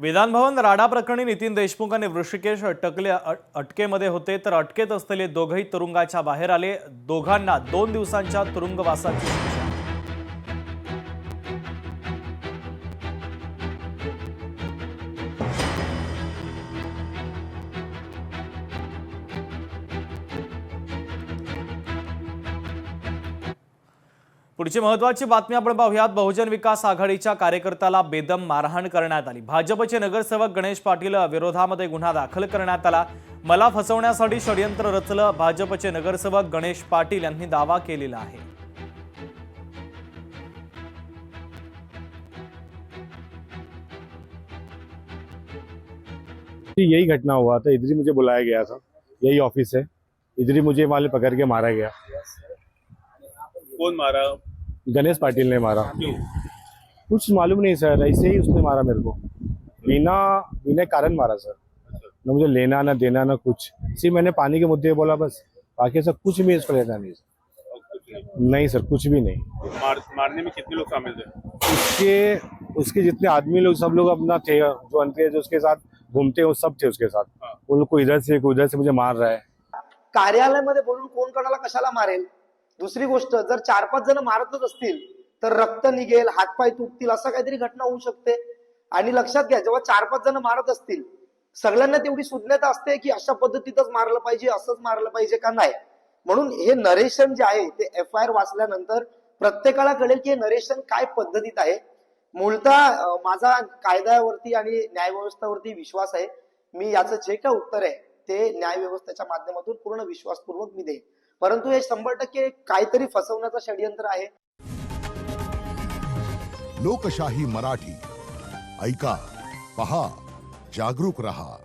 विधानभवन राडा प्रकरणी नितीन देशमुख आणि ऋषिकेश अटकेमध्ये होते, तर अटकेत असलेले दोघंही तुरुंगाच्या बाहेर आले। दोघांना 2 दिवसांच्या तुरुंगवासाची शिक्षा। पुढची महत्त्वाची बातमी आपण पाहूयात। बहुजन विकास आघाडीच्या कार्यकर्त्याला बेदम मारहाण करण्यात आली। भाजपचे नगरसेवक गणेश पाटील विरोधामध्ये गुन्हा दाखल करण्यात आला। मला फसवण्यासाठी षडयंत्र रचलं, भाजपचे नगरसेवक गणेश पाटील यांनी दावा केलेला आहे। यही घटना हुआ था। इधर ही मुझे बुलाया गया था, यही ऑफिस है, इधर ही मुझे वाले पकड़ के मारा गया। कौन मारा? गणेश पाटिल ने मारा। क्यों? कुछ मालूम नहीं सर, ऐसे ही उसने मारा मेरे को, बिना बिना कारण मारा सर। न मुझे लेना ना देना ना कुछ, सिर्फ मैंने पानी के मुद्दे बोला बस, बाकी सब कुछ भी इसको लेना नहीं। नहीं सर, कुछ भी नहीं। मारने में कितने लोग शामिल थे? उसके जितने आदमी लोग सब लोग अपना थे, जो अंते जो उसके साथ घूमते वो सब थे उसके साथ। उन लोग को इधर से मुझे मार रहा है। कार्यालयामध्ये बोलून कोण कोणाला कशाला मारेल? दुसरी गोष्ट, जर 4-5 जण मारतच असतील तर रक्त निघेल, हातपाय तुटतील, असं काहीतरी घटना होऊ शकते। आणि लक्षात घ्या, जेव्हा 4-5 जण मारत असतील, सगळ्यांना तेवढी सुज्ञता असते की अशा पद्धतीतच मारलं पाहिजे, असंच मारलं पाहिजे का नाही। म्हणून हे नरेशन जे आहे ते FIR वाचल्यानंतर प्रत्येकाला कळेल की हे नरेशन काय पद्धतीत आहे। मूलतः माझा कायद्यावरती आणि न्यायव्यवस्थेवरती विश्वास आहे। मी याचं जे काय उत्तर आहे ते न्यायव्यवस्थेच्या माध्यमातून पूर्ण विश्वासपूर्वक मी देईन, परंतु हे 100% काहीतरी फसवण्याचं षडयंत्र आहे। लोकशाही मराठी ऐका, पहा, जागरूक रहा।